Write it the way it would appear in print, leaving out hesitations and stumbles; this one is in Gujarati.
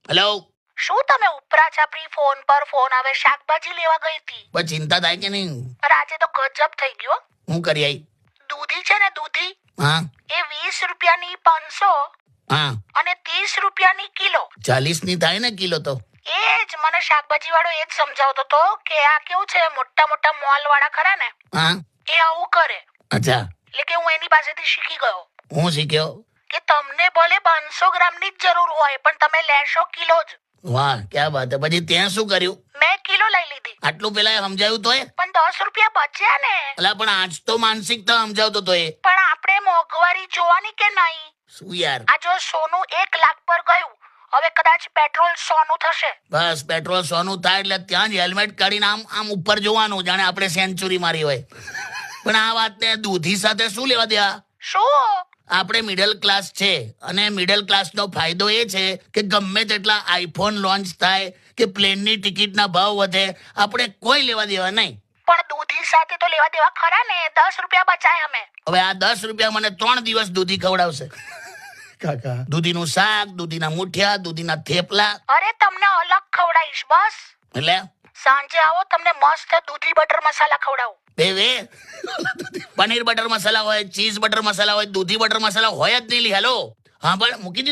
હેલો. શું તમે ઉપરા છાપરી ફોન પર ફોન આવે? શાકભાજી લેવા ગઈ હતી. પણ ચિંતા થાય કે નહીં? અરે આજે તો ગજબ થઈ ગયો. હું કરી આવી? દૂધી છે ને, દૂધી હા એ 20 રૂપિયાની 500 હા અને 30 રૂપિયાની કિલો. 40 ની થાય ને કિલો તો. એ જ મને શાકભાજી વાળો એ જ સમજાવતો હતો કે આ કેવું છે, મોટા મોટા મોલ વાળા ખરા ને હા એ આવું કરે. અચ્છા, એટલે કે હું એની પાસેથી શીખી ગયો હું શીખ્યો. કે તમને ભલે 500 ગ્રામની જ જરૂર હોય પણ તમે લેશો કિલો જ. વાહ, ક્યાં વાત હે. પછી ત્યાં શું કર્યું? મેં કિલો લઈ લીધી. આટલું પેલા સમજાયું તો એ? પણ 10 રૂપિયા બચ્યા ને. અલા પણ આજ તો માનસિકતા સમજાવતો તો એ. પણ આપણે મોંઘવારી જોવાની કે નહીં? શું યાર? આ જો સોનું 1 લાખ પર ગયું, હવે કદાચ પેટ્રોલ 100 નું થશે. બસ પેટ્રોલ 100 નું થાય એટલે ત્યાં જ હેલ્મેટ કાઢીને આમ આમ ઉપર જોવાનું, જાણે આપણે સેન્ચુરી મારી હોય. પણ આ વાતને દૂધી સાથે શું લેવા દેવા? શું? આપણે મિડલ ક્લાસ છે અને મિડલ ક્લાસનો ફાયદો એ છે કે ગમે તેટલા આઈફોન લોન્ચ થાય કે પ્લેનની ટિકિટના ભાવ વધે, આપણે કોઈ લેવા દેવા નહીં. પણ દૂધી સાથે તો લેવા દેવા ખરા ને. 10 રૂપિયા બચાય અમે. હવે આ 10 રૂપિયા મને 3 દિવસ દૂધી ખવડાવશે. કાકા, દૂધીનું શાક, દૂધીના મુઠિયા, દૂધીના થેપલા. અરે તમને અલગ ખવડાવીશ બસ. એટલે સાંજે આવો, તમને મસ્ત દૂધી બટર મસાલા ખવડાવું. બે પનીર બટર મસાલા હોય, ચીઝ બટર મસાલા હોય, દૂધી બટર મસાલા હોય જ નહીં. હેલો, હા પણ મૂકી દીધું.